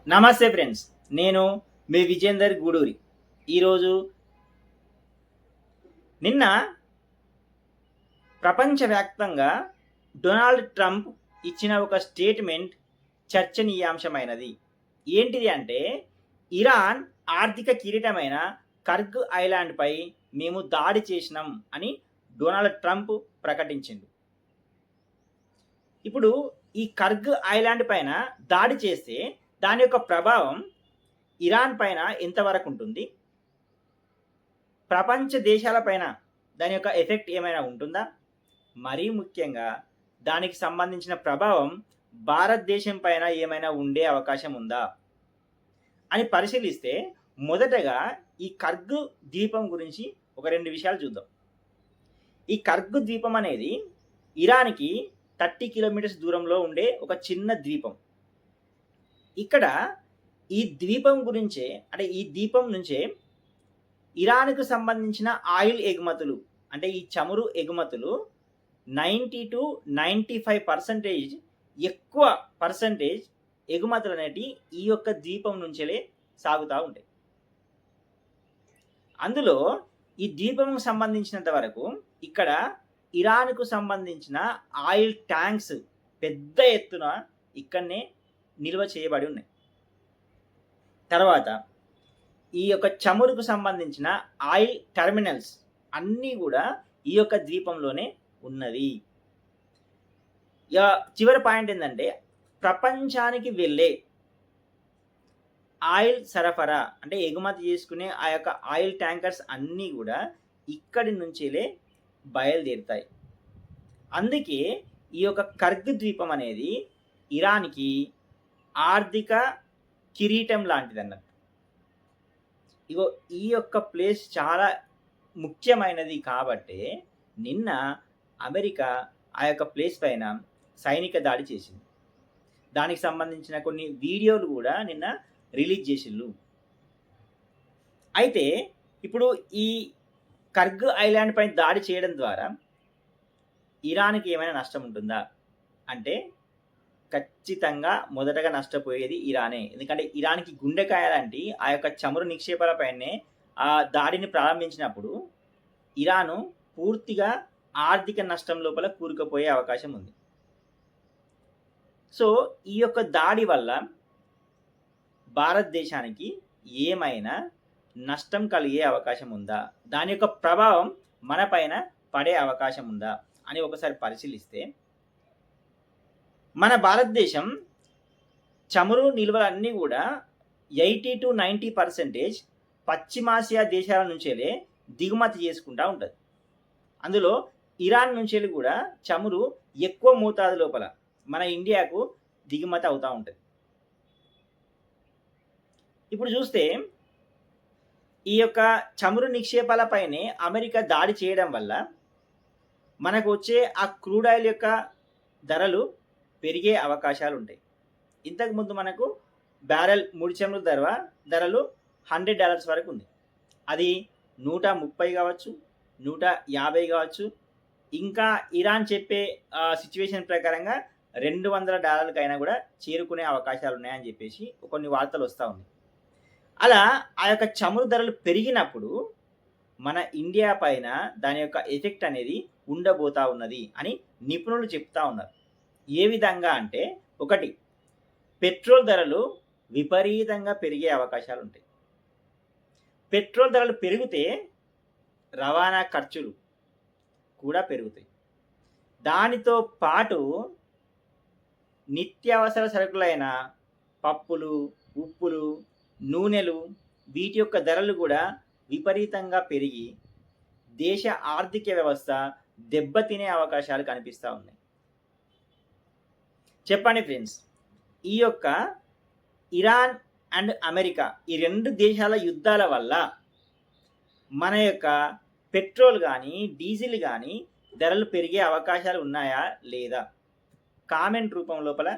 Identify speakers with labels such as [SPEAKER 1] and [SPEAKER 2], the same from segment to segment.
[SPEAKER 1] నమస్తే ఫ్రెండ్స్, నేను మీ విజేందర్ గూడూరి. ఈరోజు నిన్న ప్రపంచవ్యాప్తంగా డొనాల్డ్ ట్రంప్ ఇచ్చిన ఒక స్టేట్మెంట్ చర్చనీయాంశమైనది. ఏంటిది అంటే, ఇరాన్ ఆర్థిక కిరీటమైన కర్గ్ ఐలాండ్పై మేము దాడి చేసినాం అని డొనాల్డ్ ట్రంప్ ప్రకటించిండు. ఇప్పుడు ఈ కర్గ్ ఐలాండ్ పైన దాడి చేస్తే దాని యొక్క ప్రభావం ఇరాన్ పైన ఎంతవరకు ఉంటుంది? ప్రపంచ దేశాలపైన దాని యొక్క ఎఫెక్ట్ ఏమైనా ఉంటుందా? మరీ ముఖ్యంగా దానికి సంబంధించిన ప్రభావం భారతదేశం పైన ఏమైనా ఉండే అవకాశం ఉందా అని పరిశీలిస్తే, మొదటగా ఈ కర్గ్ ద్వీపం గురించి ఒక 2 విషయాలు చూద్దాం. ఈ కర్గ్ ద్వీపం అనేది ఇరాన్కి 30 కిలోమీటర్స్ దూరంలో ఉండే ఒక చిన్న ద్వీపం. ఇక్కడ ఈ ద్వీపం గురించే, అంటే ఈ ద్వీపం నుంచే ఇరాన్కు సంబంధించిన ఆయిల్ ఎగుమతులు, అంటే ఈ చమురు ఎగుమతులు 90-95% ఎక్కువ పర్సంటేజ్ ఎగుమతులు అనేవి ఈ యొక్క ద్వీపం నుంచే సాగుతూ ఉంటాయి. అందులో ఈ ద్వీపంకు సంబంధించినంత వరకు ఇక్కడ ఇరాన్కు సంబంధించిన ఆయిల్ ట్యాంక్స్ పెద్ద ఎత్తున ఇక్కడనే నిల్వ చేయబడి ఉన్నాయి. తర్వాత ఈ యొక్క చమురుకు సంబంధించిన ఆయిల్ టెర్మినల్స్ అన్నీ కూడా ఈ యొక్క ద్వీపంలోనే ఉన్నవి. చివరి పాయింట్ ఏంటంటే, ప్రపంచానికి వెళ్ళే ఆయిల్ సరఫరా, అంటే ఎగుమతి చేసుకునే ఆ యొక్క ఆయిల్ ట్యాంకర్స్ అన్నీ కూడా ఇక్కడి నుంచేలే బయలుదేరుతాయి. అందుకే ఈ యొక్క కర్గ్ ద్వీపం అనేది ఇరాన్కి ఆర్థిక కిరీటం లాంటిది అన్నట్టు. ఇగో ఈ యొక్క ప్లేస్ చాలా ముఖ్యమైనది కాబట్టి నిన్న అమెరికా ఆ యొక్క ప్లేస్ పైన సైనిక దాడి చేసింది. దానికి సంబంధించిన కొన్ని వీడియోలు కూడా నిన్న రిలీజ్ చేసిండ్రు. అయితే ఇప్పుడు ఈ కర్గ్ ఐలాండ్ పైన దాడి చేయడం ద్వారా ఇరాన్కి ఏమైనా నష్టం ఉంటుందా అంటే, ఖచ్చితంగా మొదటగా నష్టపోయేది ఇరానే. ఎందుకంటే ఇరాన్కి గుండెకాయ లాంటి ఆ యొక్క చమురు నిక్షేపాలపైనే ఆ దాడిని ప్రారంభించినప్పుడు ఇరాను పూర్తిగా ఆర్థిక నష్టం లోపల కూరుకుపోయే అవకాశం ఉంది. సో ఈ యొక్క దాడి వల్ల భారతదేశానికి ఏమైనా నష్టం కలిగే అవకాశం ఉందా, దాని యొక్క ప్రభావం మన పైన పడే అవకాశం ఉందా అని ఒకసారి పరిశీలిస్తే, మన భారతదేశం చమురు నిల్వలన్నీ కూడా 80-90% పశ్చిమాసియా దేశాల నుంచేలే దిగుమతి చేసుకుంటూ ఉంటుంది. అందులో ఇరాన్ నుంచి కూడా చమురు ఎక్కువ మోతాదు లోపల మన ఇండియాకు దిగుమతి అవుతూ ఉంటుంది. ఇప్పుడు చూస్తే ఈ యొక్క చమురు నిక్షేపాలపైనే అమెరికా దాడి చేయడం వల్ల మనకు వచ్చే ఆ క్రూడ్ ఆయిల్ యొక్క ధరలు పెరిగే అవకాశాలు ఉంటాయి. ఇంతకుముందు మనకు బ్యారెల్ ముడి చమురు ధరలు $100 వరకు ఉంది. అది 130 కావచ్చు, 150 కావచ్చు, ఇంకా ఇరాన్ చెప్పే సిచ్యువేషన్ ప్రకారంగా $200 కూడా చేరుకునే అవకాశాలు ఉన్నాయని చెప్పేసి కొన్ని వార్తలు వస్తూ ఉన్నాయి. అలా ఆ యొక్క చమురు ధరలు పెరిగినప్పుడు మన ఇండియా పైన దాని యొక్క ఎఫెక్ట్ అనేది ఉండబోతా ఉన్నది అని నిపుణులు చెప్తా ఉన్నారు. ఏ విధంగా అంటే, ఒకటి, పెట్రోల్ ధరలు విపరీతంగా పెరిగే అవకాశాలు ఉంటాయి. పెట్రోల్ ధరలు పెరిగితే రవాణా ఖర్చులు కూడా పెరుగుతాయి. దానితో పాటు నిత్యావసర సరుకులైన పప్పులు, ఉప్పులు, నూనెలు, వీటి యొక్క ధరలు కూడా విపరీతంగా పెరిగి దేశ ఆర్థిక వ్యవస్థ దెబ్బతినే అవకాశాలు కనిపిస్తూ ఉన్నాయి. చెప్పండి ఫ్రెండ్స్, ఈ యొక్క ఇరాన్ అండ్ అమెరికా ఈ 2 దేశాల యుద్ధాల వల్ల మన యొక్క పెట్రోల్ కానీ డీజిల్ కానీ ధరలు పెరిగే అవకాశాలు ఉన్నాయా లేదా? కామెంట్ రూపం లోపల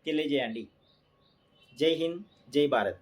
[SPEAKER 1] తెలియజేయండి. జై హింద్, జై భారత్.